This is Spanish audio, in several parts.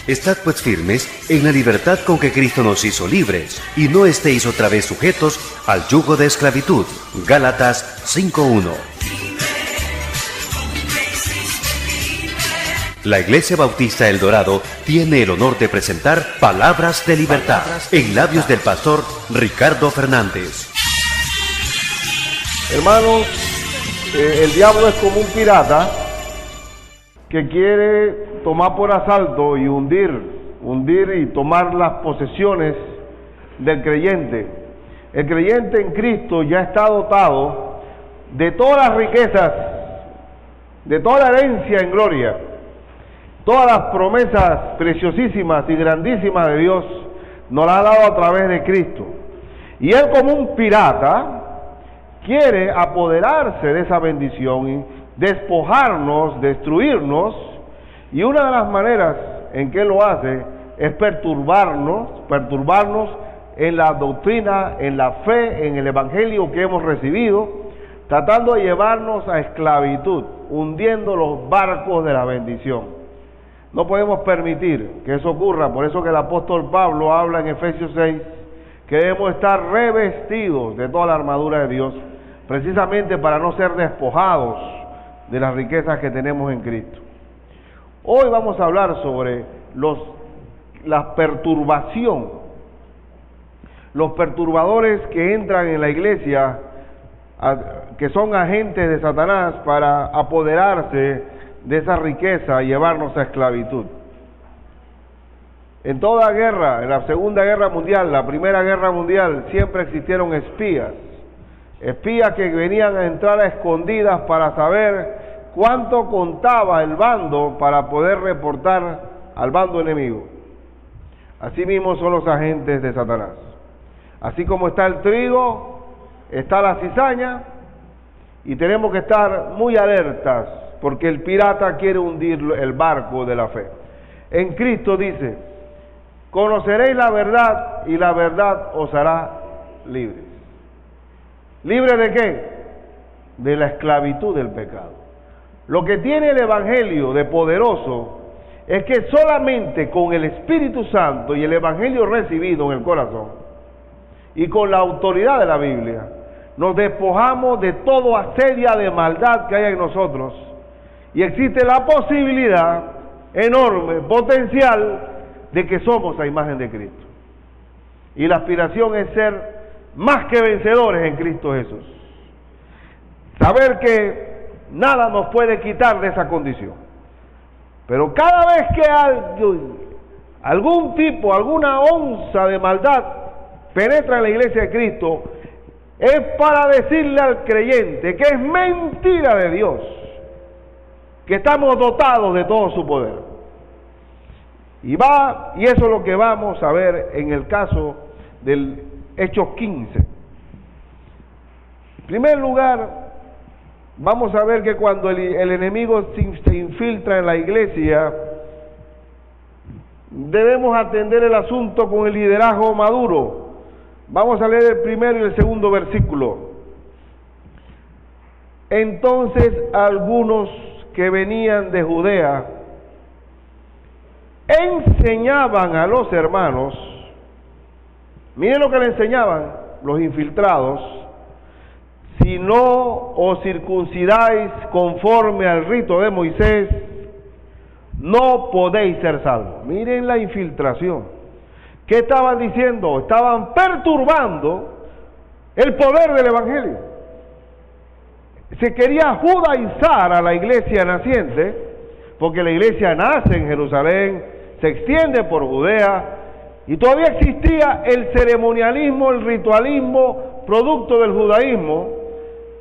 Estad pues firmes en la libertad con que Cristo nos hizo libres, y no estéis otra vez sujetos al yugo de esclavitud. Gálatas 5:1. La Iglesia Bautista El Dorado tiene el honor de presentar Palabras de Libertad en labios del pastor Ricardo Fernández. Hermanos, el diablo es como un pirata que quiere tomar por asalto y hundir y tomar las posesiones del creyente. El creyente en Cristo ya está dotado de todas las riquezas, de toda la herencia en gloria, todas las promesas preciosísimas y grandísimas de Dios nos las ha dado a través de Cristo. Y él, como un pirata, quiere apoderarse de esa bendición y despojarnos, destruirnos, y una de las maneras en que lo hace es perturbarnos en la doctrina, en la fe, en el evangelio que hemos recibido, tratando de llevarnos a esclavitud, hundiendo los barcos de la bendición. No podemos permitir que eso ocurra, por eso que el apóstol Pablo habla en Efesios 6 que debemos estar revestidos de toda la armadura de Dios, precisamente para no ser despojados de las riquezas que tenemos en Cristo. Hoy vamos a hablar sobre la perturbación, los perturbadores que entran en la iglesia, que son agentes de Satanás para apoderarse de esa riqueza y llevarnos a esclavitud. En toda guerra, en la Segunda Guerra Mundial, la Primera Guerra Mundial, siempre existieron espías que venían a entrar a escondidas para saber cuánto contaba el bando para poder reportar al bando enemigo. Así mismo son los agentes de Satanás. Así como está el trigo, está la cizaña, y tenemos que estar muy alertas, porque el pirata quiere hundir el barco de la fe. En Cristo dice: conoceréis la verdad y la verdad os hará libres. ¿Libre de qué? De la esclavitud del pecado. Lo que tiene el evangelio de poderoso es que solamente con el Espíritu Santo y el evangelio recibido en el corazón y con la autoridad de la Biblia nos despojamos de toda asedia de maldad que hay en nosotros, y existe la posibilidad enorme, potencial, de que somos a imagen de Cristo. Y la aspiración es ser más que vencedores en Cristo Jesús. Saber que nada nos puede quitar de esa condición. Pero cada vez que alguna onza de maldad penetra en la iglesia de Cristo, es para decirle al creyente que es mentira de Dios, que estamos dotados de todo su poder. Y eso es lo que vamos a ver en el caso del Hechos 15. En primer lugar, vamos a ver que cuando el enemigo se infiltra en la iglesia, debemos atender el asunto con el liderazgo maduro. Vamos a leer el primero y el segundo versículo. Entonces algunos que venían de Judea enseñaban a los hermanos, miren lo que le enseñaban los infiltrados: si no os circuncidáis conforme al rito de Moisés, no podéis ser salvos. Miren la infiltración. ¿Qué estaban diciendo? Estaban perturbando el poder del evangelio. Se quería judaizar a la iglesia naciente, porque la iglesia nace en Jerusalén, se extiende por Judea, y todavía existía el ceremonialismo, el ritualismo, producto del judaísmo,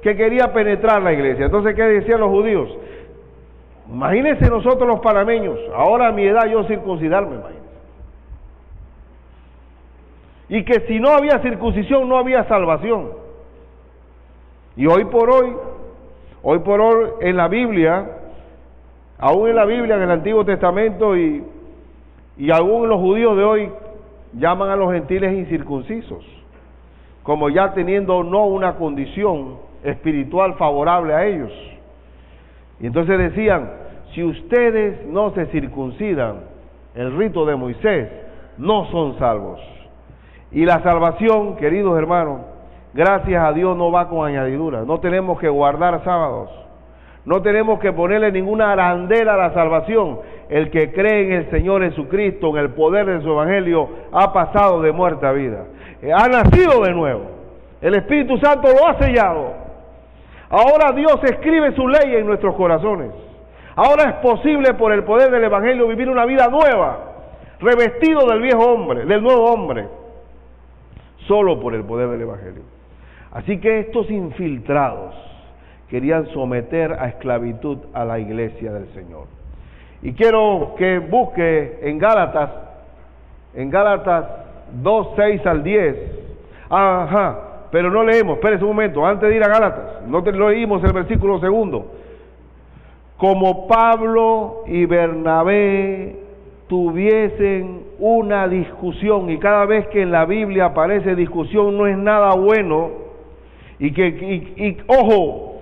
que quería penetrar la iglesia. Entonces, ¿qué decían los judíos? Imagínense nosotros los panameños, ahora a mi edad yo circuncidarme, imagínense. Y que si no había circuncisión no había salvación. Y hoy por hoy en la Biblia, aún en la Biblia, en el Antiguo Testamento y aún los judíos de hoy llaman a los gentiles incircuncisos, como ya teniendo no una condición espiritual favorable a ellos. Y entonces decían: si ustedes no se circuncidan, el rito de Moisés, no son salvos. Y la salvación, queridos hermanos, gracias a Dios no va con añadiduras. No tenemos que guardar sábados. No tenemos que ponerle ninguna arandela a la salvación. El que cree en el Señor Jesucristo, en el poder de su Evangelio, ha pasado de muerte a vida. Ha nacido de nuevo. El Espíritu Santo lo ha sellado. Ahora Dios escribe su ley en nuestros corazones. Ahora es posible por el poder del Evangelio vivir una vida nueva, revestido del viejo hombre, del nuevo hombre, solo por el poder del Evangelio. Así que estos infiltrados querían someter a esclavitud a la iglesia del Señor. Y quiero que busque en Gálatas 2, 6 al 10. Pero no leemos, espérese un momento, antes de ir a Gálatas, no leímos el versículo 2. Como Pablo y Bernabé tuviesen una discusión, y cada vez que en la Biblia aparece discusión no es nada bueno, ojo,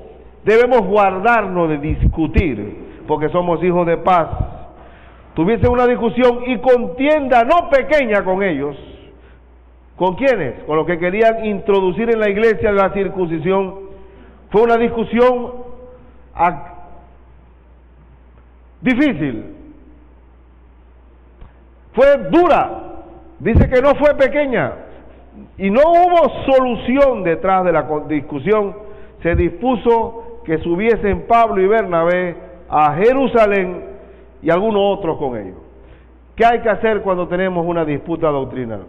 debemos guardarnos de discutir, porque somos hijos de paz. Tuviesen una discusión y contienda no pequeña con ellos. ¿Con quiénes? Con los que querían introducir en la iglesia la circuncisión. Fue una discusión difícil. Fue dura. Dice que no fue pequeña. Y no hubo solución detrás de la discusión. Se dispuso que subiesen Pablo y Bernabé a Jerusalén y algunos otros con ellos. ¿Qué hay que hacer cuando tenemos una disputa doctrinal?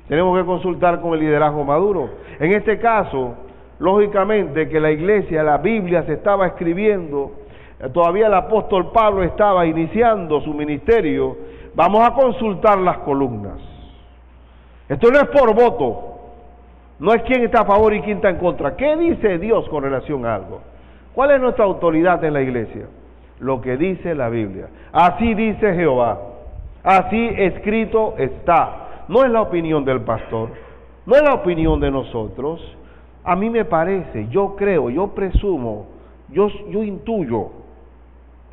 Tenemos que consultar con el liderazgo maduro. En este caso, lógicamente que la iglesia, la Biblia se estaba escribiendo, todavía el apóstol Pablo estaba iniciando su ministerio. Vamos a consultar las columnas. Esto no es por voto, no es quién está a favor y quién está en contra. ¿Qué dice Dios con relación a algo? ¿Cuál es nuestra autoridad en la iglesia? Lo que dice la Biblia. Así dice Jehová, así escrito está. No es la opinión del pastor, no es la opinión de nosotros. A mí me parece, yo creo, yo presumo, yo intuyo,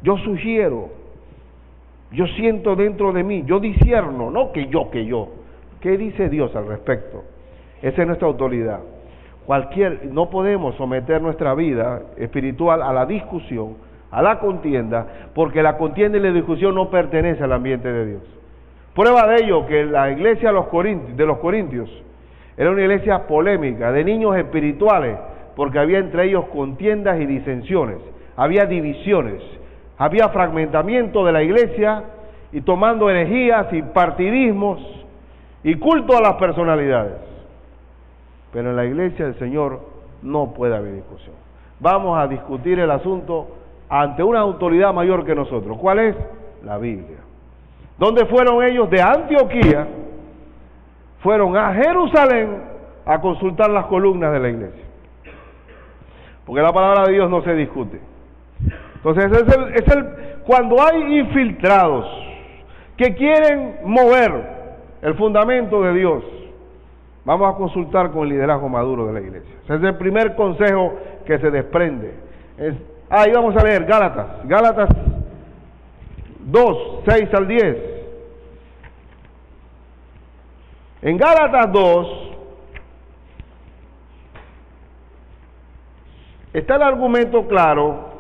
yo sugiero, yo siento dentro de mí, yo discierno, no que yo. ¿Qué dice Dios al respecto? Esa es nuestra autoridad. No podemos someter nuestra vida espiritual a la discusión, a la contienda, porque la contienda y la discusión no pertenece al ambiente de Dios. Prueba de ello que la iglesia de los Corintios era una iglesia polémica, de niños espirituales, porque había entre ellos contiendas y disensiones, había divisiones, había fragmentamiento de la iglesia y tomando herejías y partidismos y culto a las personalidades. Pero en la iglesia del Señor no puede haber discusión. Vamos a discutir el asunto ante una autoridad mayor que nosotros. ¿Cuál es? La Biblia. ¿Dónde fueron ellos? De Antioquía, fueron a Jerusalén a consultar las columnas de la iglesia. Porque la palabra de Dios no se discute. Entonces cuando hay infiltrados que quieren mover el fundamento de Dios, vamos a consultar con el liderazgo maduro de la iglesia. Ese es el primer consejo que se desprende. Ahí vamos a leer Gálatas 2, 6 al 10. En Gálatas 2 está el argumento claro.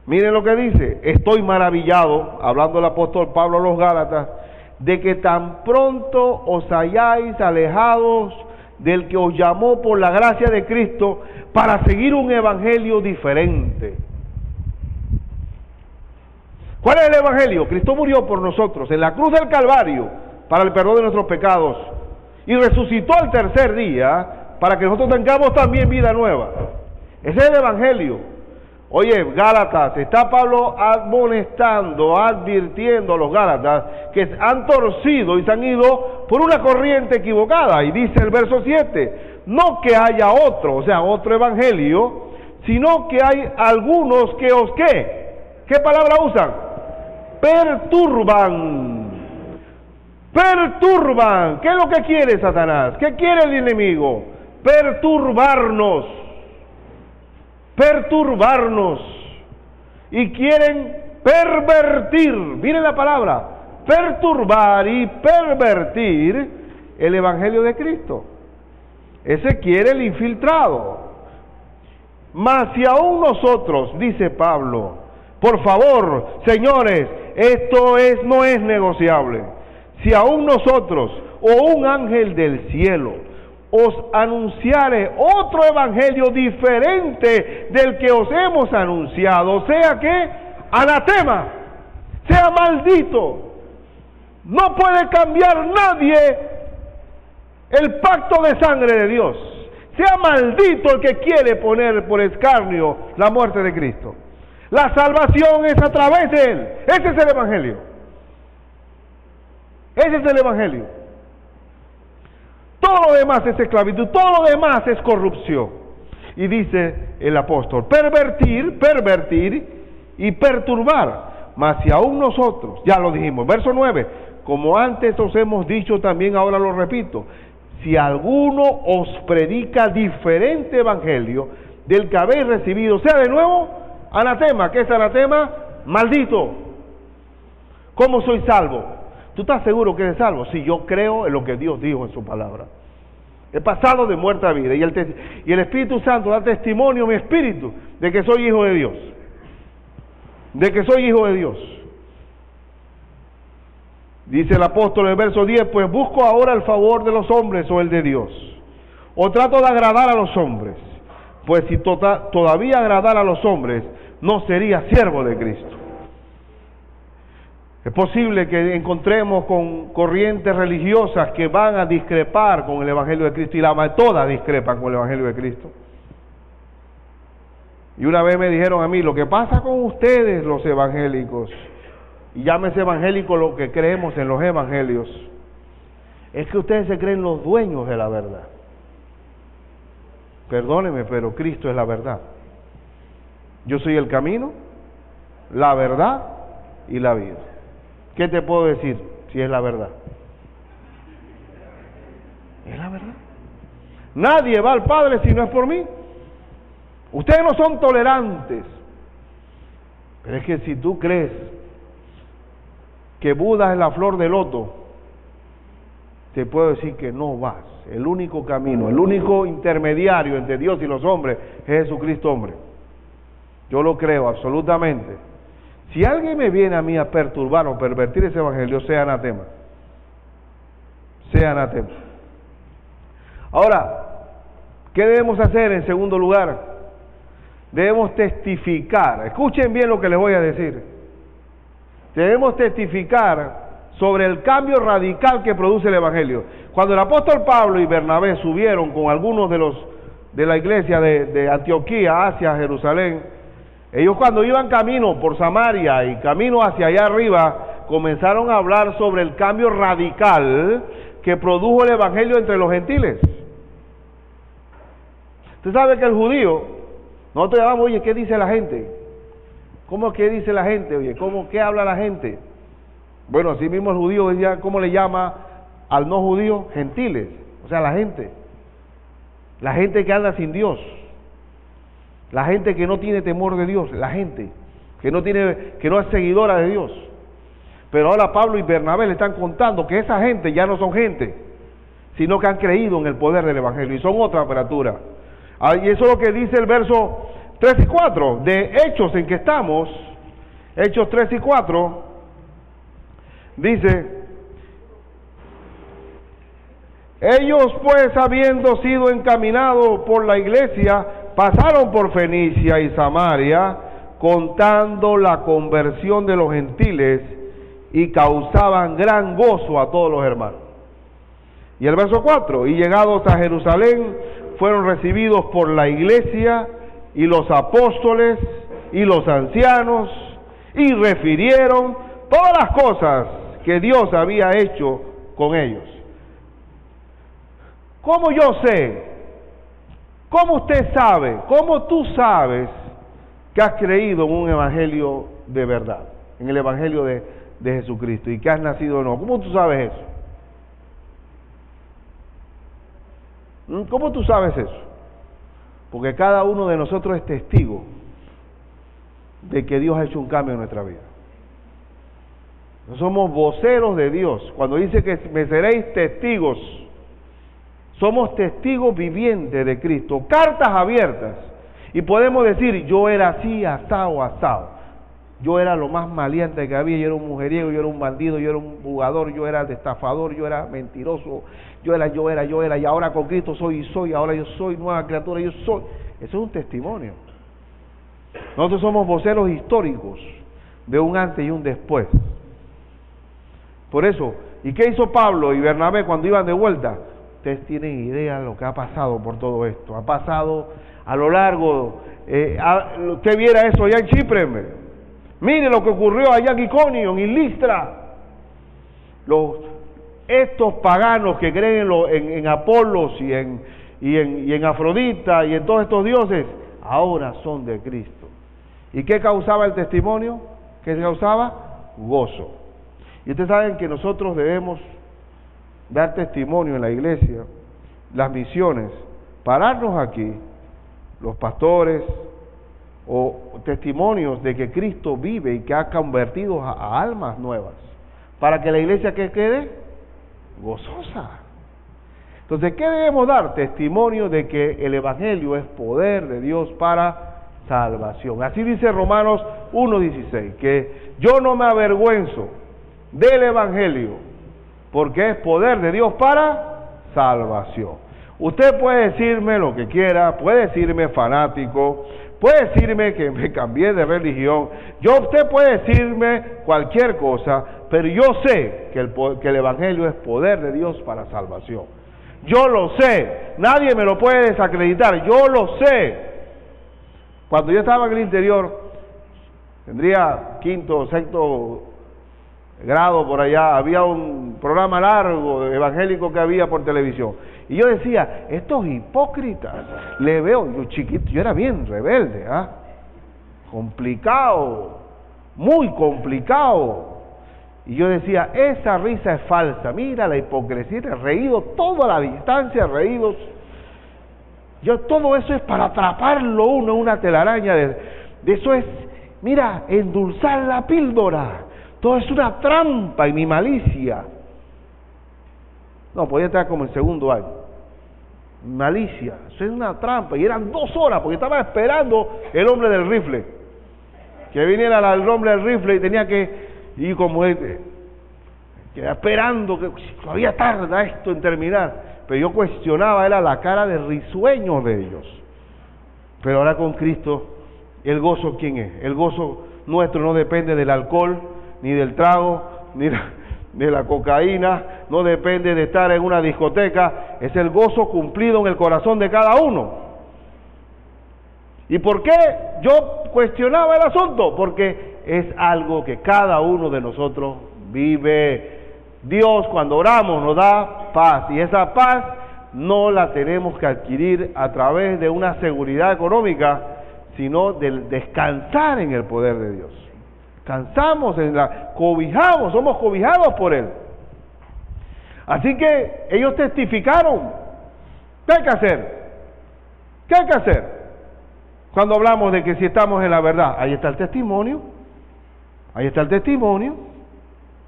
Miren lo que dice: estoy maravillado, hablando el apóstol Pablo a los Gálatas, de que tan pronto os hayáis alejados del que os llamó por la gracia de Cristo para seguir un evangelio diferente. ¿Cuál es el evangelio? Cristo murió por nosotros en la cruz del Calvario para el perdón de nuestros pecados y resucitó al tercer día para que nosotros tengamos también vida nueva. Ese es el evangelio. Oye, Gálatas, está Pablo admonestando, advirtiendo a los Gálatas que han torcido y se han ido por una corriente equivocada. Y dice el verso 7, no que haya otro evangelio, sino que hay algunos que os, ¿qué palabra usan? Perturban. ¿Qué es lo que quiere Satanás? ¿Qué quiere el enemigo? Perturbarnos. Y quieren pervertir, miren la palabra, perturbar y pervertir el evangelio de Cristo. Ese quiere el infiltrado. Mas si aún nosotros, dice Pablo, por favor, señores, esto no es negociable. Si aún nosotros o un ángel del cielo os anunciare otro evangelio diferente del que os hemos anunciado, sea que anatema, sea maldito, no puede cambiar nadie el pacto de sangre de Dios. Sea maldito el que quiere poner por escarnio la muerte de Cristo. La salvación es a través de Él. Ese es el evangelio. Ese es el evangelio. Todo lo demás es esclavitud, todo lo demás es corrupción. Y dice el apóstol, pervertir y perturbar. Mas si aún nosotros, ya lo dijimos, verso 9, como antes os hemos dicho también, ahora lo repito, si alguno os predica diferente evangelio del que habéis recibido, sea de nuevo anatema. ¿Qué es anatema? Maldito. ¿Cómo soy salvo? ¿Tú estás seguro que eres salvo? Si yo creo en lo que Dios dijo en su palabra. He pasado de muerte a vida y el Espíritu Santo da testimonio a mi espíritu de que soy hijo de Dios. De que soy hijo de Dios. Dice el apóstol en el verso 10, pues busco ahora el favor de los hombres o el de Dios. O trato de agradar a los hombres. Pues si todavía agradara a los hombres, no sería siervo de Cristo. Es posible que encontremos con corrientes religiosas que van a discrepar con el Evangelio de Cristo, y todas discrepan con el Evangelio de Cristo. Y una vez me dijeron a mí, lo que pasa con ustedes los evangélicos, y llámese evangélico lo que creemos en los evangelios, es que ustedes se creen los dueños de la verdad. Perdónenme, pero Cristo es la verdad. Yo soy el camino, la verdad y la vida. ¿Qué te puedo decir si es la verdad? Es la verdad. Nadie va al Padre si no es por mí. Ustedes no son tolerantes. Pero es que si tú crees que Buda es la flor de loto, te puedo decir que no vas. El único camino, el único intermediario entre Dios y los hombres es Jesucristo hombre. Yo lo creo absolutamente. Si alguien me viene a mí a perturbar o pervertir ese evangelio, sea anatema. Sea anatema. Ahora, ¿qué debemos hacer en segundo lugar? Debemos testificar. Escuchen bien lo que les voy a decir. Debemos testificar sobre el cambio radical que produce el evangelio. Cuando el apóstol Pablo y Bernabé subieron con algunos de la iglesia de Antioquía hacia Jerusalén, ellos cuando iban camino por Samaria y camino hacia allá arriba, comenzaron a hablar sobre el cambio radical que produjo el evangelio entre los gentiles. Usted sabe que el judío, nosotros llamamos, oye, ¿qué dice la gente? ¿Cómo que dice la gente? Oye, ¿qué habla la gente? Bueno, así mismo el judío decía, ¿cómo le llama al no judío? Gentiles, o sea, la gente que anda sin Dios, la gente que no tiene temor de Dios, la gente que no es seguidora de Dios. Pero ahora Pablo y Bernabé le están contando que esa gente ya no son gente, sino que han creído en el poder del evangelio y son otra criatura. Y eso es lo que dice el verso 3 y 4 de Hechos en que estamos. Hechos 3 y 4 dice: ellos pues, habiendo sido encaminados por la iglesia, pasaron por Fenicia y Samaria, contando la conversión de los gentiles, y causaban gran gozo a todos los hermanos. Y el verso 4, y llegados a Jerusalén, fueron recibidos por la iglesia y los apóstoles y los ancianos, y refirieron todas las cosas que Dios había hecho con ellos. ¿Cómo yo sé? ¿Cómo usted sabe? ¿Cómo tú sabes que has creído en un evangelio de verdad? En el evangelio de Jesucristo, y que has nacido de nuevo. ¿Cómo tú sabes eso? ¿Cómo tú sabes eso? Porque cada uno de nosotros es testigo de que Dios ha hecho un cambio en nuestra vida. No somos voceros de Dios. Cuando dice que me seréis testigos, somos testigos vivientes de Cristo, cartas abiertas. Y podemos decir, yo era así, asado, asado. Yo era lo más maleante que había, yo era un mujeriego, yo era un bandido, yo era un jugador, yo era estafador, yo era mentiroso, yo era, y ahora con Cristo soy, ahora yo soy nueva criatura, yo soy. Eso es un testimonio. Nosotros somos voceros históricos de un antes y un después. Por eso, ¿y qué hizo Pablo y Bernabé cuando iban de vuelta? Ustedes tienen idea de lo que ha pasado por todo esto. Ha pasado a lo largo, usted viera eso allá en Chipre, mire lo que ocurrió allá en Iconio, en Listra. Estos paganos que creen en Apolos y en Afrodita y en todos estos dioses, ahora son de Cristo. ¿Y qué causaba el testimonio? ¿Qué causaba? Gozo. Y ustedes saben que nosotros debemos dar testimonio en la iglesia, las misiones, pararnos aquí, los pastores, o testimonios de que Cristo vive y que ha convertido a almas nuevas, para que la iglesia que quede gozosa. Entonces, ¿qué debemos dar? Testimonio de que el Evangelio es poder de Dios para salvación. Así dice Romanos 1:16, que yo no me avergüenzo del Evangelio, porque es poder de Dios para salvación. Usted puede decirme lo que quiera, puede decirme fanático, puede decirme que me cambié de religión, usted puede decirme cualquier cosa, pero yo sé que el Evangelio es poder de Dios para salvación. Yo lo sé, nadie me lo puede desacreditar, yo lo sé. Cuando yo estaba en el interior, tendría quinto o sexto grado por allá, había un programa largo evangélico que había por televisión. Y yo decía, estos hipócritas, le veo, yo chiquito, yo era bien rebelde, complicado, muy complicado. Y yo decía, esa risa es falsa, mira la hipocresía, reído toda la distancia, reídos. Todo eso es para atraparlo uno en una telaraña, de eso es, mira, endulzar la píldora. Todo es una trampa y mi malicia. No, podía estar como en segundo año. Malicia, eso es una trampa. Y eran 2 horas, porque estaba esperando el hombre del rifle. Que viniera el hombre del rifle y tenía que ir como esperando, que todavía tarda esto en terminar. Pero yo cuestionaba, era la cara de risueño de ellos. Pero ahora con Cristo, el gozo, ¿quién es? El gozo nuestro no depende del alcohol, ni del trago, ni de la cocaína, no depende de estar en una discoteca, es el gozo cumplido en el corazón de cada uno. ¿Y por qué yo cuestionaba el asunto? Porque es algo que cada uno de nosotros vive. Dios, cuando oramos, nos da paz, y esa paz no la tenemos que adquirir a través de una seguridad económica, sino del descansar en el poder de Dios. Cansamos, cobijamos, somos cobijados por Él. Así que ellos testificaron. ¿Qué hay que hacer? ¿Qué hay que hacer? Cuando hablamos de que si estamos en la verdad, ahí está el testimonio. Ahí está el testimonio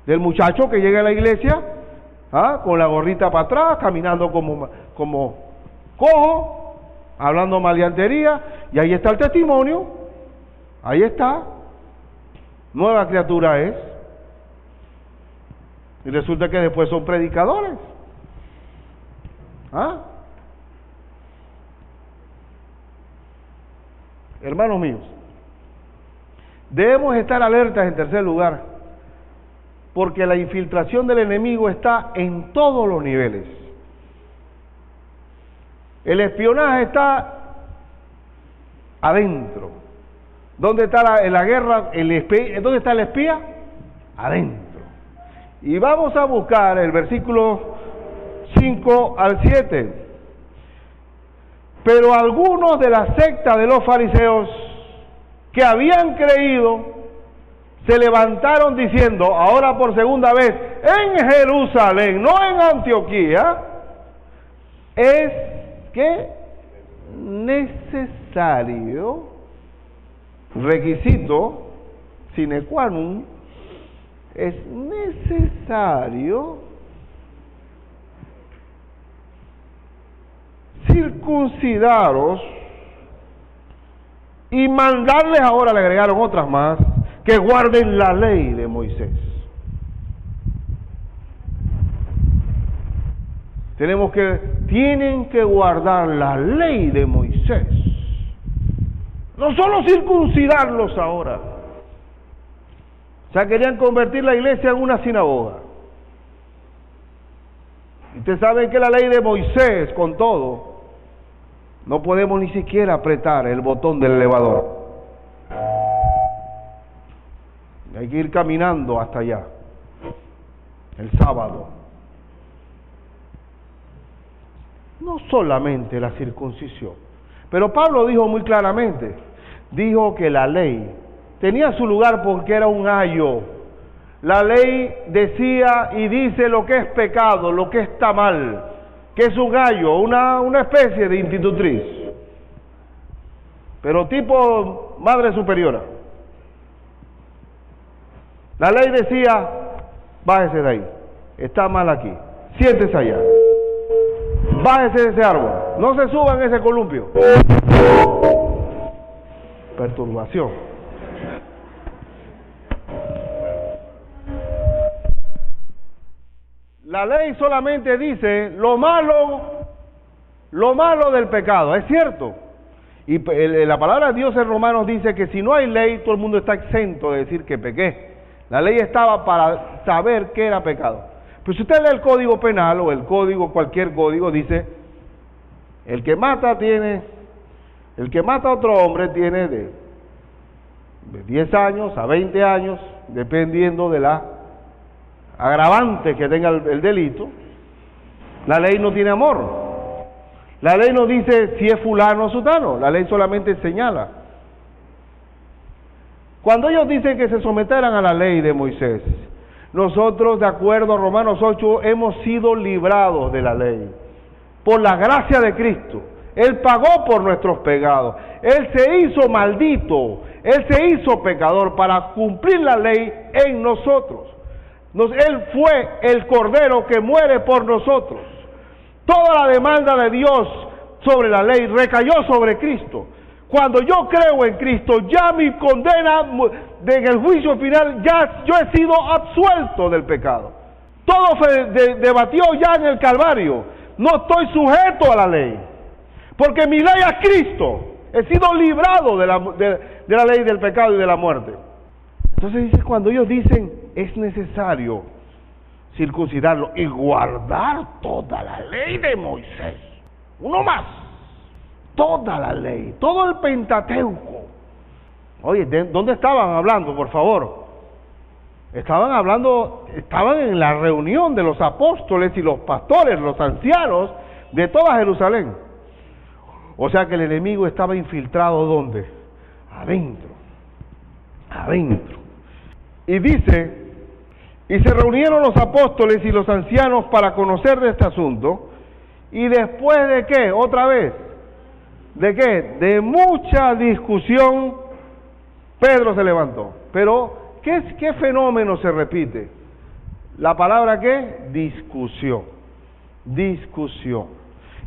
del muchacho que llega a la iglesia, con la gorrita para atrás, caminando como cojo, hablando maleantería, y ahí está el testimonio. Ahí está. Nueva criatura es. Y resulta que después son predicadores. Hermanos míos, debemos estar alertas, en tercer lugar, porque la infiltración del enemigo está en todos los niveles. El espionaje está adentro. ¿Dónde está la guerra? ¿Dónde está el espía? Adentro. Y vamos a buscar el versículo 5 al 7. Pero algunos de la secta de los fariseos que habían creído se levantaron diciendo, ahora por segunda vez, en Jerusalén, no en Antioquía, es que necesario, requisito sine qua non, es necesario circuncidaros y mandarles, ahora le agregaron otras más, que guarden la ley de Moisés. Tienen que guardar la ley de Moisés. No solo circuncidarlos ahora. O sea, querían convertir la iglesia en una sinagoga. Y ustedes saben que la ley de Moisés, con todo, no podemos ni siquiera apretar el botón del elevador. Hay que ir caminando hasta allá, el sábado. No solamente la circuncisión, pero Pablo dijo muy claramente, dijo que la ley tenía su lugar porque era un ayo. La ley decía y dice lo que es pecado, lo que está mal, que es un ayo, una especie de institutriz, pero tipo madre superiora. La ley decía, bájese de ahí, está mal aquí, siéntese allá, bájese de ese árbol, no se suba en ese columpio. Perturbación. La ley solamente dice lo malo del pecado, es cierto. Y la palabra de Dios en Romanos dice que si no hay ley, todo el mundo está exento de decir que pequé. La ley estaba para saber qué era pecado. Pero si usted lee el Código Penal o el código, cualquier código, dice, el que mata a otro hombre tiene de 10 años a 20 años, dependiendo de la agravante que tenga el delito. La ley no tiene amor. La ley no dice si es fulano o sutano, la ley solamente señala. Cuando ellos dicen que se someteran a la ley de Moisés, nosotros, de acuerdo a Romanos 8, hemos sido librados de la ley por la gracia de Cristo. Él pagó por nuestros pecados. Él se hizo maldito, Él se hizo pecador para cumplir la ley en nosotros. Él fue el Cordero que muere por nosotros. Toda la demanda de Dios sobre la ley recayó sobre Cristo. Cuando yo creo en Cristo, ya mi condena en el juicio final, ya yo he sido absuelto del pecado. Todo se debatió ya en el Calvario. No estoy sujeto a la ley, porque mi ley es Cristo. He sido librado de la ley del pecado y de la muerte. Entonces dice, cuando ellos dicen, es necesario circuncidarlo y guardar toda la ley de Moisés. Uno más. Toda la ley, todo el Pentateuco. Oye, ¿dónde estaban hablando, por favor? Estaban en la reunión de los apóstoles y los pastores, los ancianos de toda Jerusalén. O sea que el enemigo estaba infiltrado, ¿dónde? Adentro. Y dice, y se reunieron los apóstoles y los ancianos para conocer de este asunto, y después de ¿qué? Otra vez, ¿de qué? De mucha discusión, Pedro se levantó. Pero, ¿qué fenómeno se repite? La palabra ¿qué? Discusión.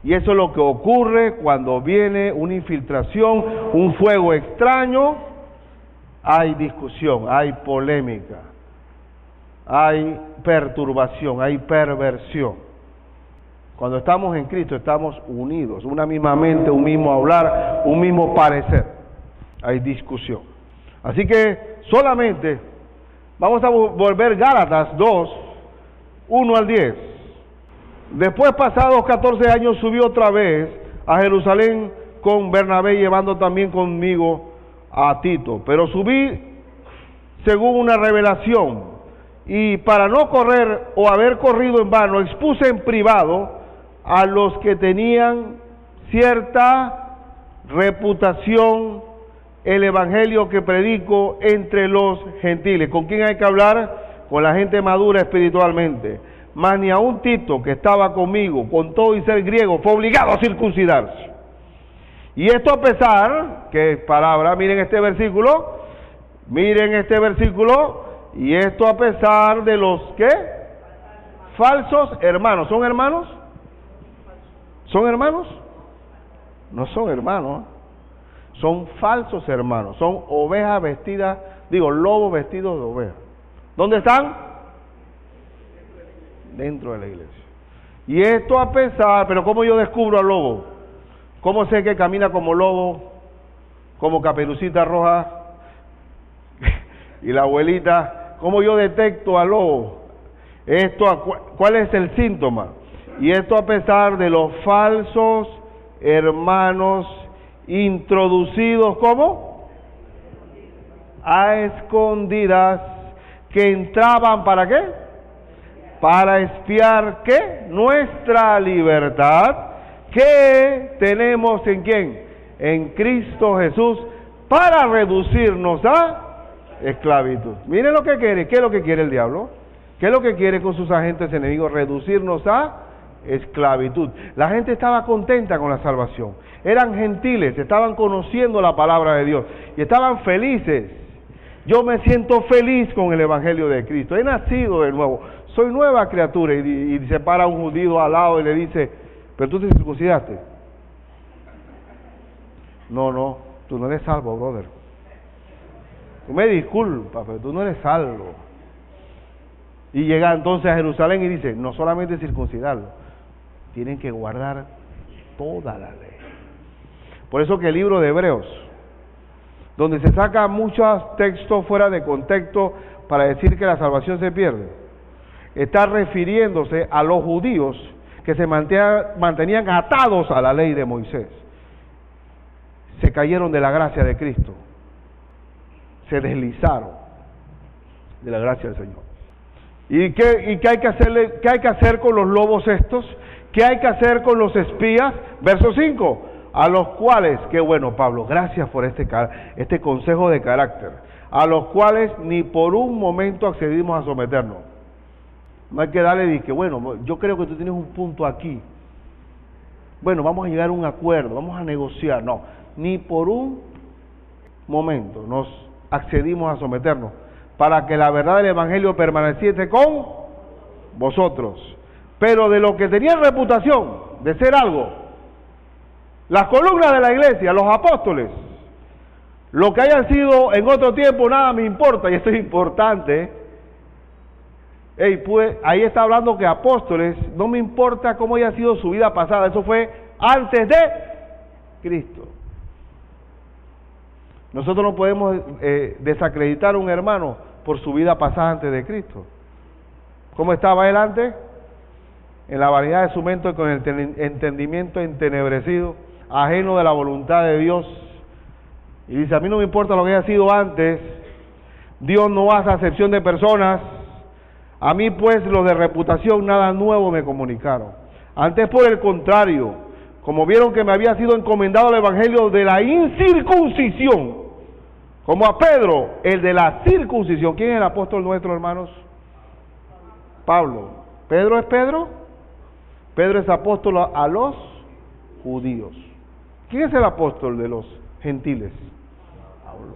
Y eso es lo que ocurre cuando viene una infiltración, un fuego extraño. Hay discusión, hay polémica, hay perturbación, hay perversión. Cuando estamos en Cristo estamos unidos, una misma mente, un mismo hablar, un mismo parecer. Hay discusión. Así que solamente vamos a volver Gálatas 2, 1 al 10. Después, pasados 14 años, subí otra vez a Jerusalén con Bernabé, llevando también conmigo a Tito. Pero subí según una revelación, y para no correr o haber corrido en vano, expuse en privado a los que tenían cierta reputación el evangelio que predico entre los gentiles. ¿Con quién hay que hablar? Con la gente madura espiritualmente. Mas ni aun Tito, que estaba conmigo, con todo y ser griego, fue obligado a circuncidarse. Y esto a pesar, que palabra, miren este versículo, Y esto a pesar de los, ¿qué? Falsos hermanos. ¿Son hermanos? ¿Son hermanos? No son hermanos. Son falsos hermanos. Son ovejas vestidas, lobos vestidos de ovejas. ¿Dónde están? Dentro de la iglesia. Y esto a pesar, pero ¿cómo yo descubro al lobo? ¿Cómo sé que camina como lobo? Como Caperucita Roja y la abuelita. ¿Cómo yo detecto al lobo? ¿Cuál es el síntoma? Y esto a pesar de los falsos hermanos introducidos, ¿cómo? A escondidas, que entraban, ¿para qué? Para espiar, ¿qué? Nuestra libertad, que tenemos en ¿quién? En Cristo Jesús, para reducirnos a esclavitud. Miren lo que quiere. ¿Qué es lo que quiere el diablo? ¿Qué es lo que quiere con sus agentes enemigos? Reducirnos a esclavitud. La gente estaba contenta con la salvación. Eran gentiles, estaban conociendo la palabra de Dios y estaban felices. Yo me siento feliz con el evangelio de Cristo. He nacido de nuevo. Soy nueva criatura. Y se para un judío al lado y le dice: ¿pero tú te circuncidaste? No, tú no eres salvo, brother. Tú me disculpas, pero tú no eres salvo. Y llega entonces a Jerusalén y dice: no solamente circuncidarlo, tienen que guardar toda la ley. Por eso que el libro de Hebreos, donde se saca muchos textos fuera de contexto para decir que la salvación se pierde, está refiriéndose a los judíos que se mantenían atados a la ley de Moisés. Se cayeron de la gracia de Cristo, se deslizaron de la gracia del Señor. ¿Y qué hay que hacer con los lobos estos? ¿Qué hay que hacer con los espías? Verso 5, a los cuales, qué bueno Pablo, gracias por este consejo de carácter, a los cuales ni por un momento accedimos a someternos. No hay que darle bueno, yo creo que tú tienes un punto aquí. Bueno, vamos a llegar a un acuerdo, vamos a negociar. No, ni por un momento nos accedimos a someternos, para que la verdad del evangelio permaneciese con vosotros. Pero de lo que tenían reputación de ser algo, las columnas de la iglesia, los apóstoles, lo que hayan sido en otro tiempo, nada me importa, y esto es importante. Pues ahí está hablando que apóstoles, no me importa cómo haya sido su vida pasada, eso fue antes de Cristo. Nosotros no podemos desacreditar a un hermano por su vida pasada antes de Cristo. ¿Cómo estaba él antes? En la vanidad de su mente, con el entendimiento entenebrecido, ajeno de la voluntad de Dios. Y dice: a mí no me importa lo que haya sido antes, Dios no hace acepción de personas. A mí pues los de reputación nada nuevo me comunicaron. Antes por el contrario, como vieron que me había sido encomendado el evangelio de la incircuncisión, como a Pedro, el de la circuncisión. ¿Quién es el apóstol nuestro, hermanos? Pablo. ¿Pedro es Pedro? Pedro es apóstol a los judíos. ¿Quién es el apóstol de los gentiles? Pablo.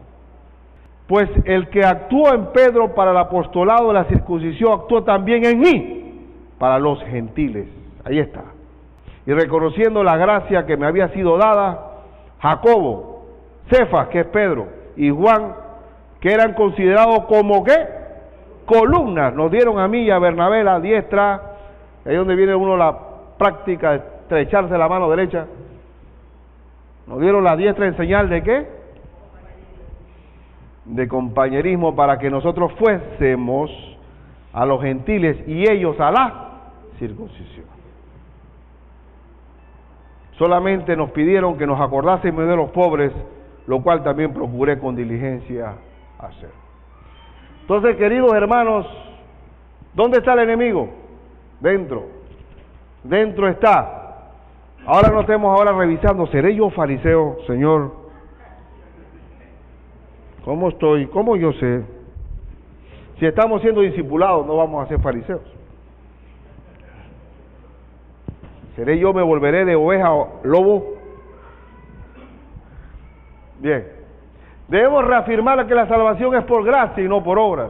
Pues el que actuó en Pedro para el apostolado de la circuncisión, actuó también en mí para los gentiles. Ahí está. Y reconociendo la gracia que me había sido dada, Jacobo, Cefas, que es Pedro, y Juan, que eran considerados como ¿qué? Columnas, nos dieron a mí y a Bernabé la diestra. Ahí es donde viene uno la práctica de estrecharse la mano derecha. Nos dieron la diestra en señal de ¿qué? De compañerismo, para que nosotros fuésemos a los gentiles y ellos a la circuncisión. Solamente nos pidieron que nos acordásemos de los pobres, lo cual también procuré con diligencia hacer. Entonces, queridos hermanos, ¿dónde está el enemigo? Dentro. Dentro está. Ahora nos estemos revisando, ¿seré yo fariseo, Señor? ¿Cómo estoy? ¿Cómo yo sé? Si estamos siendo discipulados, no vamos a ser fariseos. ¿Seré yo, me volveré de oveja o lobo? Bien. Debemos reafirmar que la salvación es por gracia y no por obras.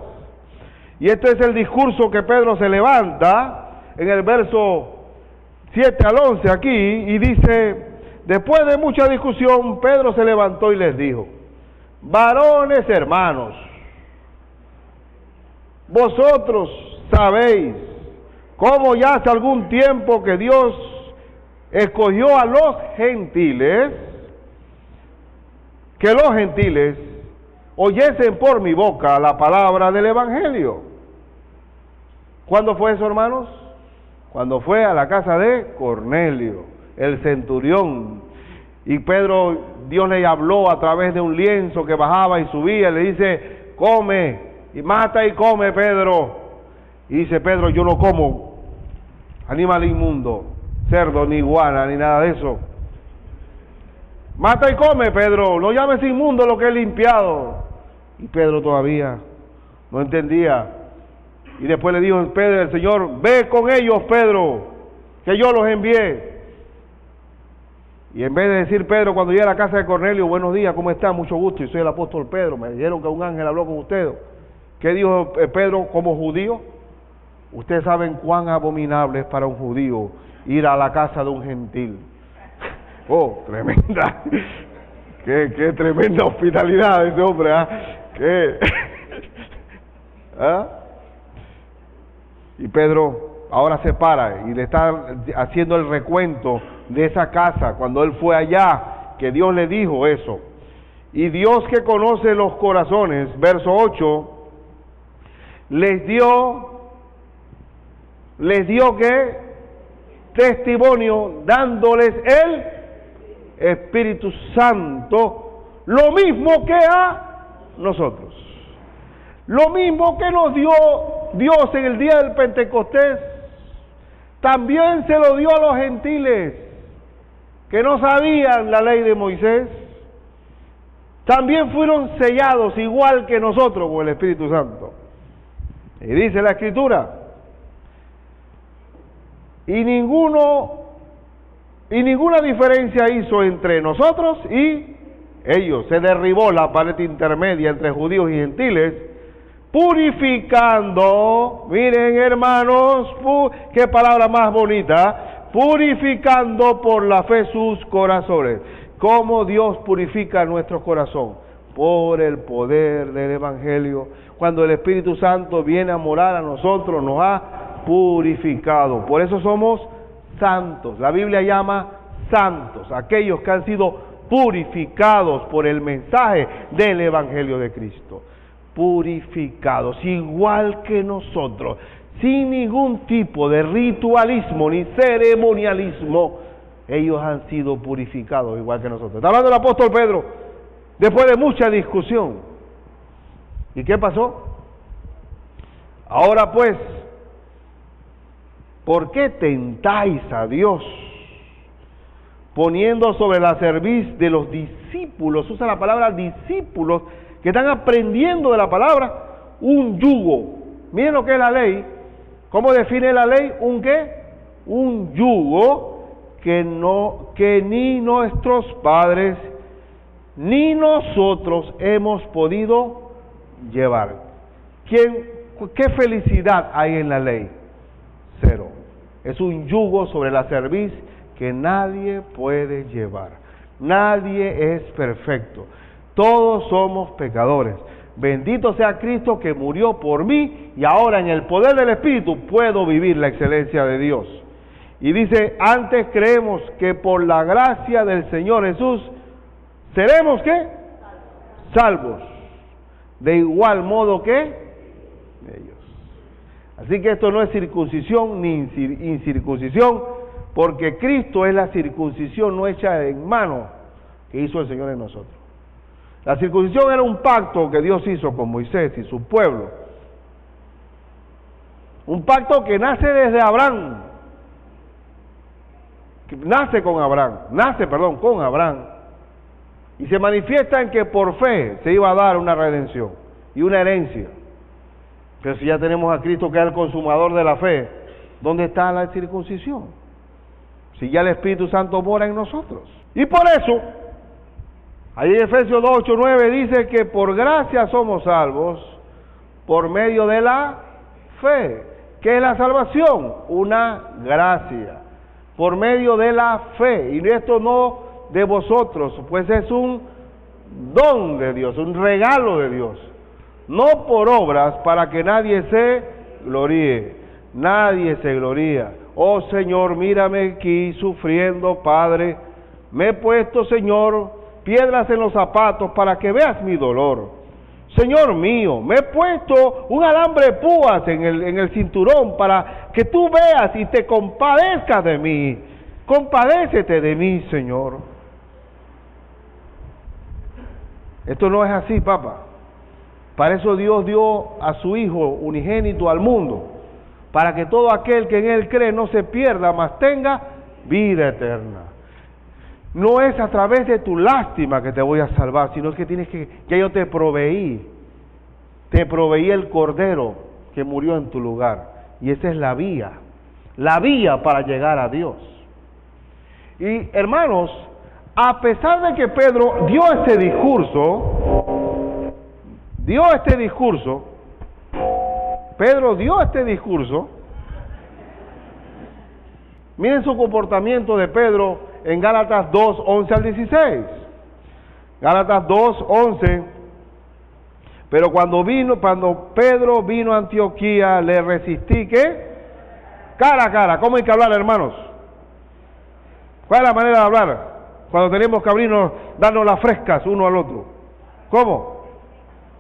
Y este es el discurso que Pedro se levanta en el verso 7 al 11 aquí, y dice: después de mucha discusión, Pedro se levantó y les dijo: varones hermanos, vosotros sabéis cómo ya hace algún tiempo que Dios escogió a los gentiles, que los gentiles oyesen por mi boca la palabra del Evangelio. ¿Cuándo fue eso, hermanos? Cuando fue a la casa de Cornelio, el centurión. Y Pedro, Dios le habló a través de un lienzo que bajaba y subía, le dice: come, y mata y come, Pedro. Y dice Pedro: yo no como animal inmundo, cerdo, ni iguana, ni nada de eso. Mata y come, Pedro, no llames inmundo lo que he limpiado. Y Pedro todavía no entendía. Y después le dijo Pedro al Señor: ve con ellos, Pedro, que yo los envié. Y en vez de decir Pedro, cuando llegue a la casa de Cornelio: buenos días, ¿cómo está? Mucho gusto, yo soy el apóstol Pedro, me dijeron que un ángel habló con usted. ¿Qué dijo Pedro como judío? Ustedes saben cuán abominable es para un judío ir a la casa de un gentil. Oh, tremenda, qué tremenda hospitalidad de ese hombre, ¿ah? ¿Ah? Y Pedro ahora se para y le está haciendo el recuento de esa casa, cuando él fue allá, que Dios le dijo eso. Y Dios, que conoce los corazones, verso 8, les dio que testimonio, dándoles el Espíritu Santo, lo mismo que a nosotros. Lo mismo que nos dio Dios en el día del Pentecostés, también se lo dio a los gentiles que no sabían la ley de Moisés. También fueron sellados igual que nosotros con el Espíritu Santo. Y dice la Escritura: y ninguna diferencia hizo entre nosotros y ellos. Se derribó la pared intermedia entre judíos y gentiles, purificando, miren hermanos, qué palabra más bonita, purificando por la fe sus corazones. ¿Cómo Dios purifica nuestro corazón? Por el poder del Evangelio. Cuando el Espíritu Santo viene a morar a nosotros, nos ha purificado. Por eso somos santos. La Biblia llama santos aquellos que han sido purificados por el mensaje del Evangelio de Cristo. Purificados, igual que nosotros, sin ningún tipo de ritualismo ni ceremonialismo. Ellos han sido purificados igual que nosotros. Está hablando el apóstol Pedro después de mucha discusión. ¿Y qué pasó? Ahora pues, ¿por qué tentáis a Dios poniendo sobre la cerviz de los discípulos? Usa la palabra discípulos, que están aprendiendo de la palabra, un yugo. Miren lo que es la ley. ¿Cómo define la ley? ¿Un qué? Un yugo que ni nuestros padres ni nosotros hemos podido llevar. ¿Qué felicidad hay en la ley? Cero. Es un yugo sobre la cerviz que nadie puede llevar. Nadie es perfecto. Todos somos pecadores. Bendito sea Cristo que murió por mí, y ahora en el poder del Espíritu puedo vivir la excelencia de Dios. Y dice: antes creemos que por la gracia del Señor Jesús seremos ¿qué? Salvos. De igual modo que ellos. Así que esto no es circuncisión ni incircuncisión, porque Cristo es la circuncisión no hecha en mano que hizo el Señor en nosotros. La circuncisión era un pacto que Dios hizo con Moisés y su pueblo. Un pacto que nace desde Abraham. Con Abraham. Y se manifiesta en que por fe se iba a dar una redención y una herencia. Pero si ya tenemos a Cristo, que es el consumador de la fe, ¿dónde está la circuncisión? Si ya el Espíritu Santo mora en nosotros. Y por eso, ahí en Efesios 2, 8, 9 dice que por gracia somos salvos por medio de la fe. ¿Qué es la salvación? Una gracia, por medio de la fe. Y esto no de vosotros, pues es un don de Dios, un regalo de Dios. No por obras, para que nadie se gloríe. Nadie se gloría. Oh Señor, mírame aquí sufriendo, Padre. Me he puesto, Señor, piedras en los zapatos para que veas mi dolor. Señor mío, me he puesto un alambre de púas en el cinturón para que tú veas y te compadezcas de mí. Compadécete de mí, Señor. Esto no es así, papá. Para eso Dios dio a su Hijo unigénito al mundo, para que todo aquel que en Él cree no se pierda, mas tenga vida eterna. No es a través de tu lástima que te voy a salvar, sino que tienes que yo te proveí el Cordero que murió en tu lugar, y esa es la vía para llegar a Dios. Y hermanos, a pesar de que Pedro dio este discurso, miren su comportamiento de Pedro en Gálatas 2, 11 al 16. Gálatas 2, 11. Pero cuando Pedro vino a Antioquía, le resistí, ¿qué? Cara a cara. ¿Cómo hay que hablar, hermanos? ¿Cuál es la manera de hablar? Cuando tenemos que abrirnos, darnos las frescas uno al otro. ¿Cómo?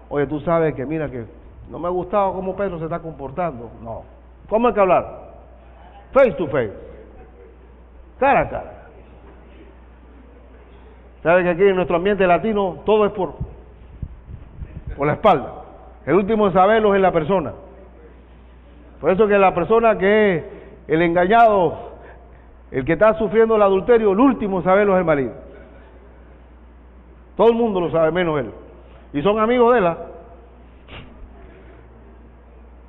Oye, tú sabes que mira que no me ha gustado cómo Pedro se está comportando. No. ¿Cómo hay que hablar? Face to face. Cara a cara. ¿Sabe que aquí en nuestro ambiente latino todo es por la espalda? El último en saberlo es la persona. Por eso que la persona que es el engañado, el que está sufriendo el adulterio, el último en saberlo es el marido. Todo el mundo lo sabe, menos él. Y son amigos de él.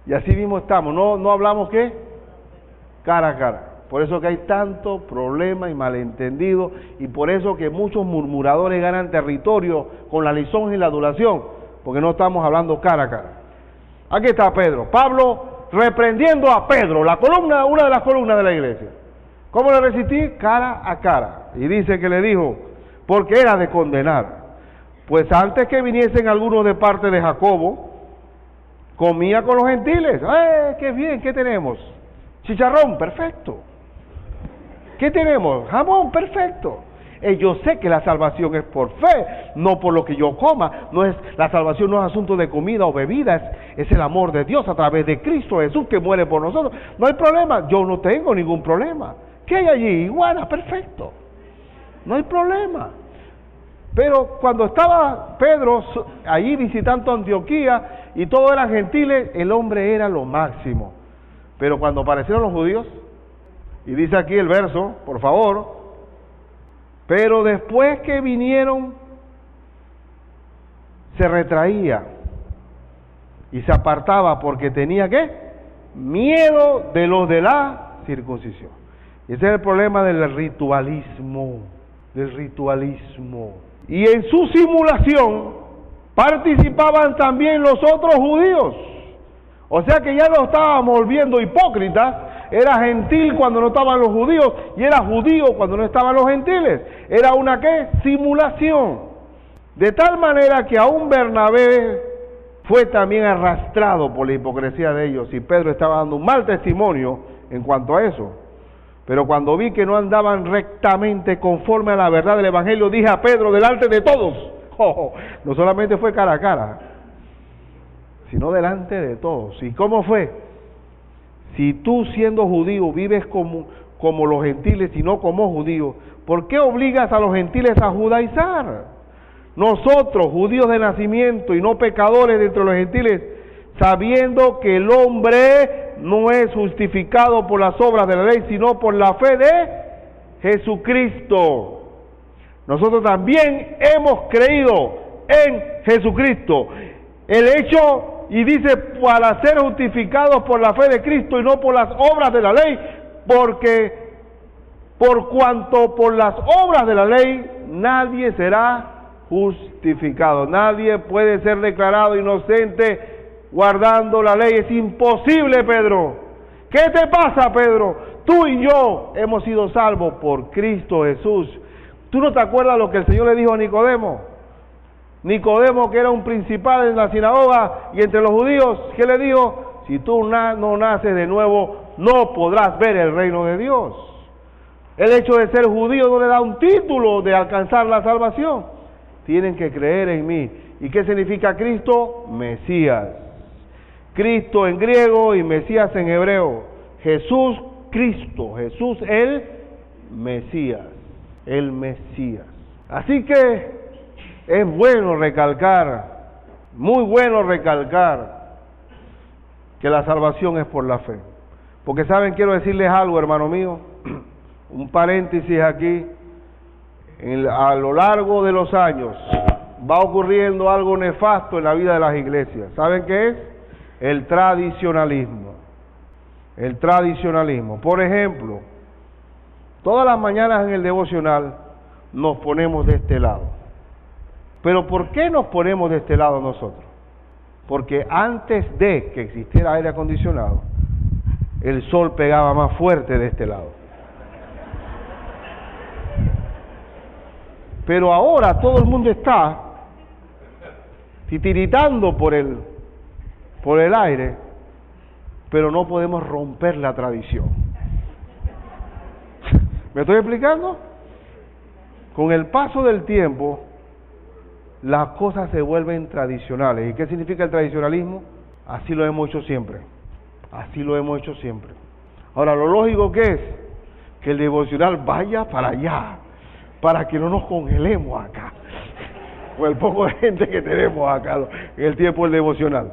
Y así mismo estamos. No hablamos, ¿qué? Cara a cara. Por eso que hay tanto problema y malentendido, y por eso que muchos murmuradores ganan territorio con la lisonja y la adulación, porque no estamos hablando cara a cara. Aquí está Pedro, Pablo reprendiendo a Pedro, una de las columnas de la iglesia. ¿Cómo le resistí? Cara a cara. Y dice que le dijo, porque era de condenar. Pues antes que viniesen algunos de parte de Jacobo, comía con los gentiles. ¡Qué bien! ¿Qué tenemos? Chicharrón, perfecto. ¿Qué tenemos? Jamón, perfecto. Yo sé que la salvación es por fe, no por lo que yo coma. La salvación no es asunto de comida o bebida, es el amor de Dios a través de Cristo Jesús que muere por nosotros. No hay problema, yo no tengo ningún problema. ¿Qué hay allí? Iguana, perfecto. No hay problema. Pero cuando estaba Pedro allí visitando Antioquía y todos eran gentiles, el hombre era lo máximo. Pero cuando aparecieron los judíos, y dice aquí el verso, por favor, pero después que vinieron, se retraía y se apartaba porque tenía, ¿qué? Miedo de los de la circuncisión. Y ese es el problema del ritualismo, Y en su simulación participaban también los otros judíos. O sea que ya lo estábamos volviendo hipócritas. Era gentil cuando no estaban los judíos y era judío cuando no estaban los gentiles. Era una, ¿qué? Simulación. De tal manera que aún Bernabé fue también arrastrado por la hipocresía de ellos, y Pedro estaba dando un mal testimonio en cuanto a eso. Pero cuando vi que no andaban rectamente conforme a la verdad del Evangelio, dije a Pedro delante de todos, no solamente fue cara a cara, sino delante de todos. ¿Y cómo fue? Si tú siendo judío vives como los gentiles y no como judíos, ¿por qué obligas a los gentiles a judaizar? Nosotros, judíos de nacimiento y no pecadores de entre los gentiles, sabiendo que el hombre no es justificado por las obras de la ley, sino por la fe de Jesucristo. Nosotros también hemos creído en Jesucristo. El hecho, y dice, para ser justificados por la fe de Cristo y no por las obras de la ley, porque por cuanto por las obras de la ley nadie será justificado, nadie puede ser declarado inocente guardando la ley. Es imposible, Pedro. ¿Qué te pasa, Pedro? Tú y yo hemos sido salvos por Cristo Jesús. ¿Tú no te acuerdas lo que el Señor le dijo a Nicodemo? Nicodemo, que era un principal en la sinagoga y entre los judíos, ¿qué le dijo? Si tú no naces de nuevo, no podrás ver el reino de Dios. El hecho de ser judío no le da un título de alcanzar la salvación. Tienen que creer en mí. ¿Y qué significa Cristo? Mesías. Cristo en griego y Mesías en hebreo. Jesús Cristo, Jesús el Mesías, el Mesías. Así que es bueno recalcar, muy bueno recalcar, que la salvación es por la fe. Porque saben, quiero decirles algo, hermano mío, un paréntesis aquí, a lo largo de los años va ocurriendo algo nefasto en la vida de las iglesias. ¿Saben qué es? El tradicionalismo. El tradicionalismo. Por ejemplo, todas las mañanas en el devocional nos ponemos de este lado. Pero ¿por qué nos ponemos de este lado nosotros? Porque antes de que existiera aire acondicionado, el sol pegaba más fuerte de este lado. Pero ahora todo el mundo está titiritando por el aire, pero no podemos romper la tradición. ¿Me estoy explicando? Con el paso del tiempo, las cosas se vuelven tradicionales. ¿Y qué significa el tradicionalismo? Así lo hemos hecho siempre. Así lo hemos hecho siempre. Ahora, lo lógico que es que el devocional vaya para allá, para que no nos congelemos acá, con el poco de gente que tenemos acá en el tiempo del devocional.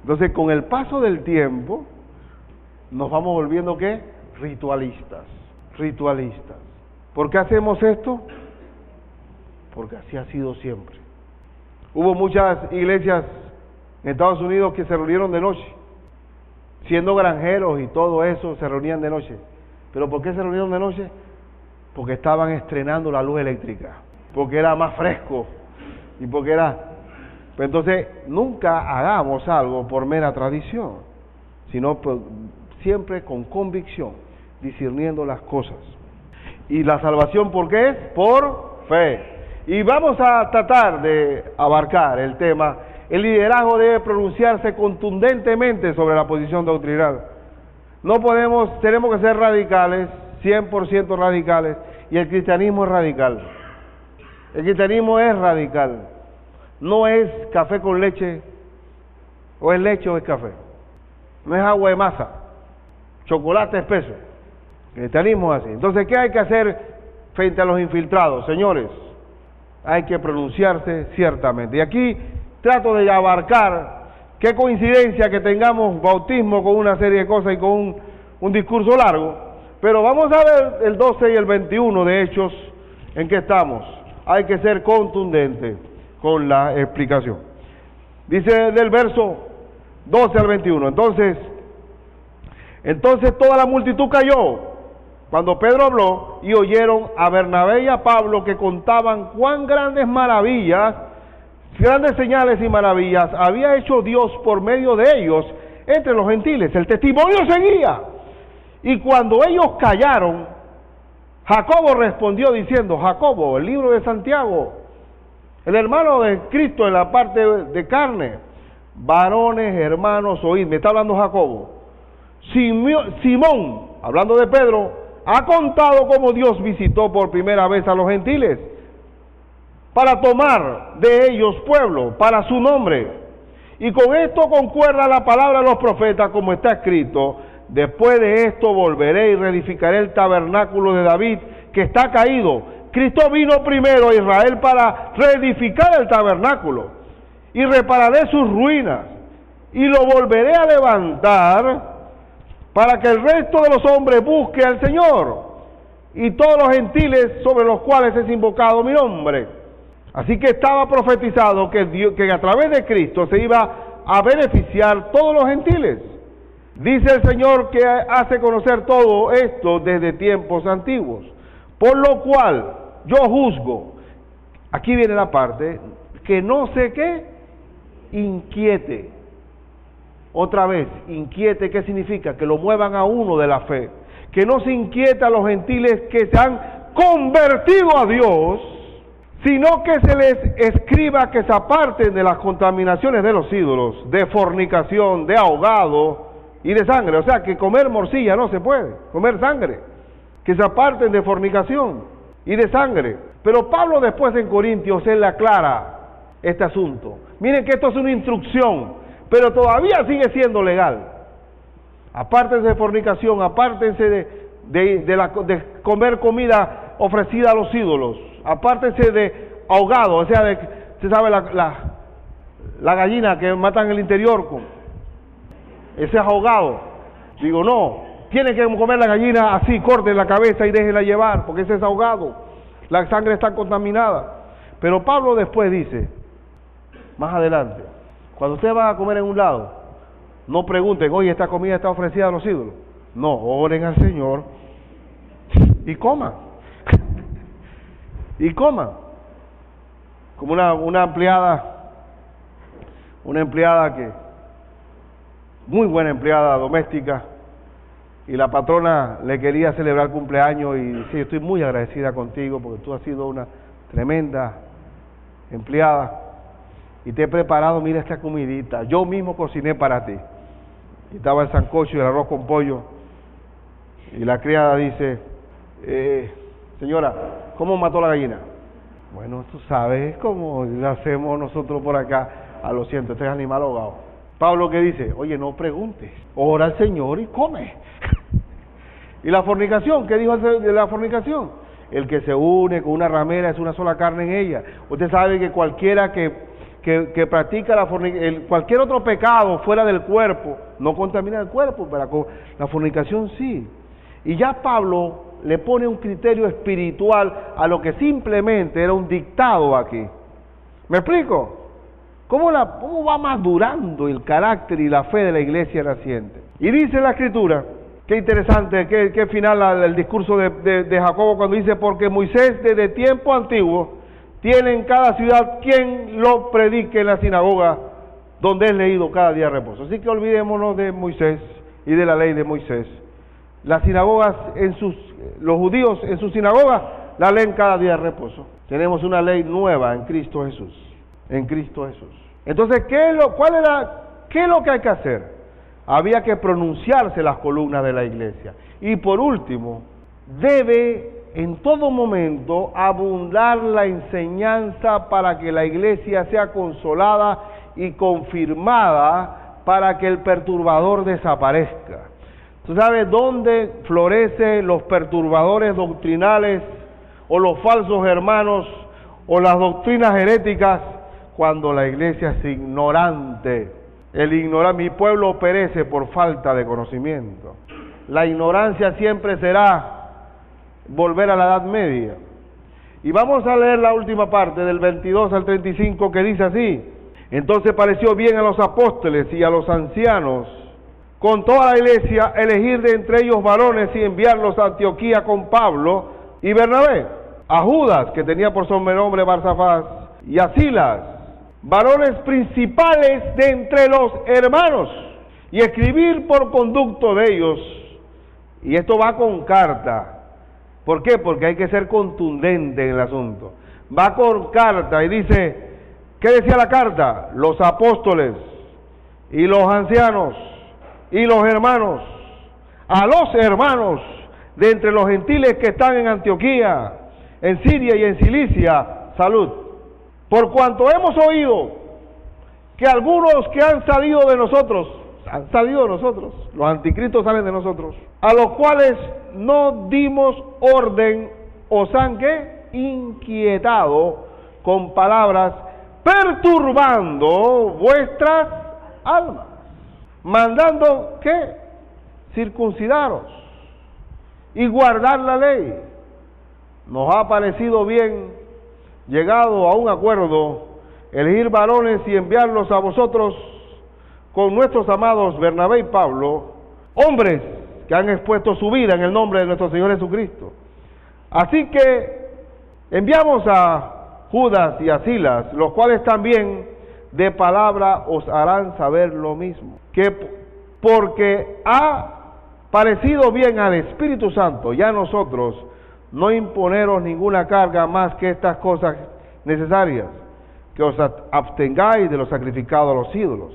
Entonces, con el paso del tiempo, nos vamos volviendo, ¿qué? Ritualistas. Ritualistas. ¿Por qué hacemos esto? Porque así ha sido siempre. Hubo muchas iglesias en Estados Unidos que se reunieron de noche, siendo granjeros y todo eso, se reunían de noche. ¿Pero por qué se reunieron de noche? Porque estaban estrenando la luz eléctrica, porque era más fresco y porque era... Entonces, nunca hagamos algo por mera tradición, sino siempre con convicción, discerniendo las cosas. ¿Y la salvación por qué es? Por fe. Y vamos a tratar de abarcar el tema. El liderazgo debe pronunciarse contundentemente sobre la posición doctrinal. Tenemos que ser radicales, 100% radicales, y el cristianismo es radical. El cristianismo es radical. No es café con leche, o es leche o es café. No es agua de masa, chocolate espeso. El cristianismo es así. Entonces, ¿qué hay que hacer frente a los infiltrados? Señores, hay que pronunciarse ciertamente. Y aquí trato de abarcar, qué coincidencia que tengamos bautismo con una serie de cosas y con un discurso largo, pero vamos a ver el 12 y el 21 de Hechos, en qué estamos. Hay que ser contundente con la explicación. Dice del verso 12 al 21, entonces toda la multitud cayó cuando Pedro habló, y oyeron a Bernabé y a Pablo que contaban cuán grandes señales y maravillas había hecho Dios por medio de ellos entre los gentiles. El testimonio seguía. Y cuando ellos callaron, Jacobo respondió diciendo, Jacobo, el libro de Santiago, el hermano de Cristo en la parte de carne, varones, hermanos, oíd, me está hablando Jacobo. Simón, hablando de Pedro, ha contado cómo Dios visitó por primera vez a los gentiles para tomar de ellos pueblo para su nombre. Y con esto concuerda la palabra de los profetas, como está escrito, después de esto volveré y reedificaré el tabernáculo de David que está caído. Cristo vino primero a Israel para reedificar el tabernáculo y repararé sus ruinas y lo volveré a levantar para que el resto de los hombres busque al Señor y todos los gentiles sobre los cuales es invocado mi nombre. Así que estaba profetizado que a través de Cristo se iba a beneficiar todos los gentiles. Dice el Señor que hace conocer todo esto desde tiempos antiguos. Por lo cual yo juzgo, aquí viene la parte, que no sé qué inquiete Otra vez, inquiete, ¿qué significa? Que lo muevan a uno de la fe. Que no se inquieta a los gentiles que se han convertido a Dios, sino que se les escriba que se aparten de las contaminaciones de los ídolos, de fornicación, de ahogado y de sangre. O sea, que comer morcilla no se puede, comer sangre. Que se aparten de fornicación y de sangre. Pero Pablo después en Corintios, él aclara este asunto. Miren que esto es una instrucción, pero todavía sigue siendo legal. Apártense de fornicación, apártense de comer comida ofrecida a los ídolos, apártense de ahogado, o sea, se sabe la gallina que matan en el interior, ese es ahogado. Digo, no, tienen que comer la gallina así, corten la cabeza y déjenla llevar, porque ese es ahogado, la sangre está contaminada. Pero Pablo después dice, más adelante, cuando usted va a comer en un lado, no pregunten, oye, esta comida está ofrecida a los ídolos. No, oren al Señor y coman. Y coman. Como una empleada que, muy buena empleada doméstica, y la patrona le quería celebrar el cumpleaños y dice, estoy muy agradecida contigo porque tú has sido una tremenda empleada y te he preparado, mira esta comidita, yo mismo cociné para ti. Y estaba el sancocho y el arroz con pollo, y la criada dice, señora, ¿cómo mató la gallina? Bueno, tú sabes cómo la hacemos nosotros por acá. Lo siento, este es animal ahogado. Pablo que dice, oye, no preguntes, ora al Señor y come. ¿Y la fornicación? ¿Qué dijo de la fornicación? El que se une con una ramera es una sola carne en ella. Usted sabe que cualquiera que practica cualquier otro pecado fuera del cuerpo no contamina el cuerpo, pero la fornicación sí. Y ya Pablo le pone un criterio espiritual a lo que simplemente era un dictado aquí. ¿Me explico? ¿Cómo va madurando el carácter y la fe de la iglesia naciente? Y dice la Escritura, qué interesante, qué final el discurso de Jacobo cuando dice, porque Moisés desde tiempo antiguo tiene en cada ciudad quien lo predique en la sinagoga, donde es leído cada día de reposo. Así que olvidémonos de Moisés y de la ley de Moisés. Las sinagogas, los judíos en sus sinagogas, la leen cada día de reposo. Tenemos una ley nueva en Cristo Jesús. En Cristo Jesús. Entonces, ¿qué es lo que hay que hacer? Había que pronunciarse las columnas de la iglesia. Y por último, debe en todo momento abundar la enseñanza para que la iglesia sea consolada y confirmada para que el perturbador desaparezca. ¿Tú sabes dónde florecen los perturbadores doctrinales o los falsos hermanos o las doctrinas heréticas? Cuando la iglesia es ignorante. Mi pueblo perece por falta de conocimiento. La ignorancia siempre será volver a la Edad Media. Y vamos a leer la última parte del 22 al 35 que dice así: entonces pareció bien a los apóstoles y a los ancianos con toda la iglesia elegir de entre ellos varones y enviarlos a Antioquía con Pablo y Bernabé, a Judas, que tenía por sobrenombre Barsabás, y a Silas, varones principales de entre los hermanos, y escribir por conducto de ellos. Y esto va con carta. ¿Por qué? Porque hay que ser contundente en el asunto. Va con carta y dice, ¿qué decía la carta? Los apóstoles y los ancianos y los hermanos, a los hermanos de entre los gentiles que están en Antioquía, en Siria y en Cilicia, salud. Por cuanto hemos oído que algunos que han salido de nosotros, los anticristos salen de nosotros, a los cuales no dimos orden, os han ¿qué? Inquietado con palabras, perturbando vuestras almas, mandando ¿qué? Circuncidaros y guardar la ley. Nos ha parecido bien, llegado a un acuerdo, elegir varones y enviarlos a vosotros con nuestros amados Bernabé y Pablo, hombres que han expuesto su vida en el nombre de nuestro Señor Jesucristo. Así que enviamos a Judas y a Silas, los cuales también de palabra os harán saber lo mismo, que porque ha parecido bien al Espíritu Santo y a nosotros no imponeros ninguna carga más que estas cosas necesarias, que os abstengáis de lo sacrificado a los ídolos,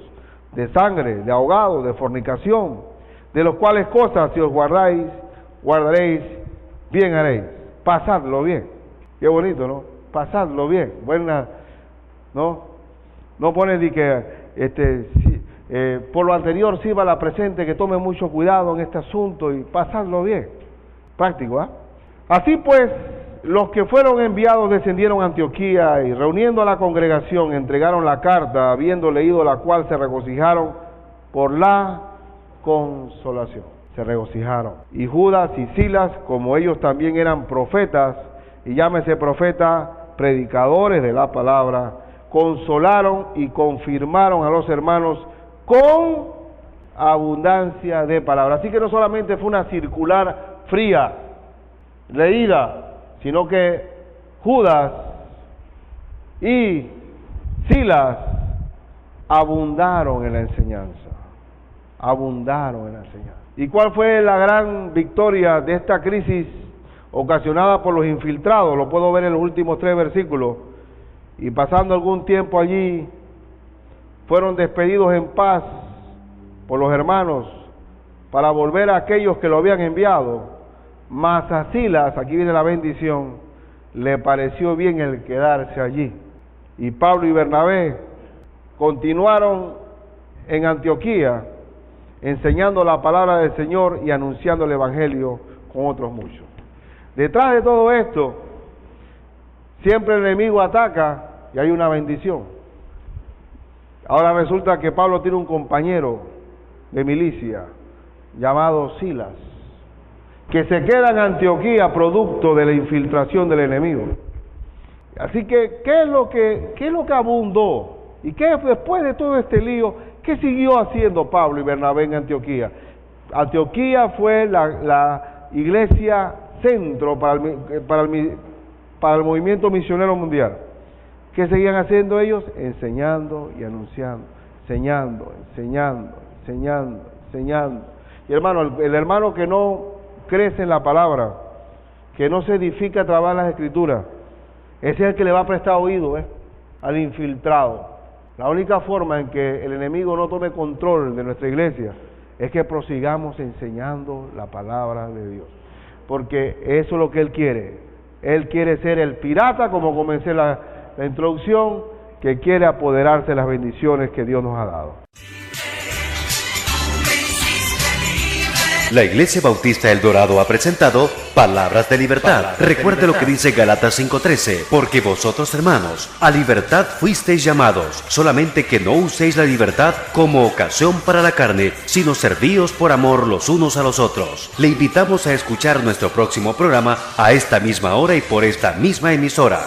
de sangre, de ahogado, de fornicación, de los cuales cosas si os guardaréis, bien haréis. Pasadlo bien. Qué bonito, ¿no? Pasadlo bien. Buena, ¿no? No pones de que por lo anterior sirva la presente, que tome mucho cuidado en este asunto y pasadlo bien. Práctico, ¿ah? Así pues, los que fueron enviados descendieron a Antioquía y reuniendo a la congregación entregaron la carta, habiendo leído la cual se regocijaron por la consolación. Se regocijaron. Y Judas y Silas, como ellos también eran profetas, y llámese profeta, predicadores de la palabra, consolaron y confirmaron a los hermanos con abundancia de palabras. Así que no solamente fue una circular fría, leída, sino que Judas y Silas abundaron en la enseñanza. Abundaron en la enseñanza. ¿Y cuál fue la gran victoria de esta crisis ocasionada por los infiltrados? Lo puedo ver en los últimos 3 versículos. Y pasando algún tiempo allí, fueron despedidos en paz por los hermanos para volver a aquellos que lo habían enviado. Mas a Silas, aquí viene la bendición, le pareció bien el quedarse allí. Y Pablo y Bernabé continuaron en Antioquía, enseñando la palabra del Señor y anunciando el Evangelio con otros muchos. Detrás de todo esto, siempre el enemigo ataca y hay una bendición. Ahora resulta que Pablo tiene un compañero de milicia llamado Silas, que se queda en Antioquía producto de la infiltración del enemigo. Así que, ¿qué es lo que abundó? ¿Y qué después de todo este lío, qué siguió haciendo Pablo y Bernabé en Antioquía? Antioquía fue la iglesia centro para el movimiento misionero mundial. ¿Qué seguían haciendo ellos? Enseñando y anunciando, enseñando. Y hermano, el hermano que no crece en la palabra, que no se edifica a través de las escrituras, ese es el que le va a prestar oído al infiltrado. La única forma en que el enemigo no tome control de nuestra iglesia es que prosigamos enseñando la palabra de Dios, porque eso es lo que él quiere. Él quiere ser el pirata, como comencé la introducción, que quiere apoderarse de las bendiciones que Dios nos ha dado. La Iglesia Bautista El Dorado ha presentado Palabras de Libertad. Recuerde lo que dice Gálatas 5:13, porque vosotros, hermanos, a libertad fuisteis llamados, solamente que no uséis la libertad como ocasión para la carne, sino servíos por amor los unos a los otros. Le invitamos a escuchar nuestro próximo programa a esta misma hora y por esta misma emisora.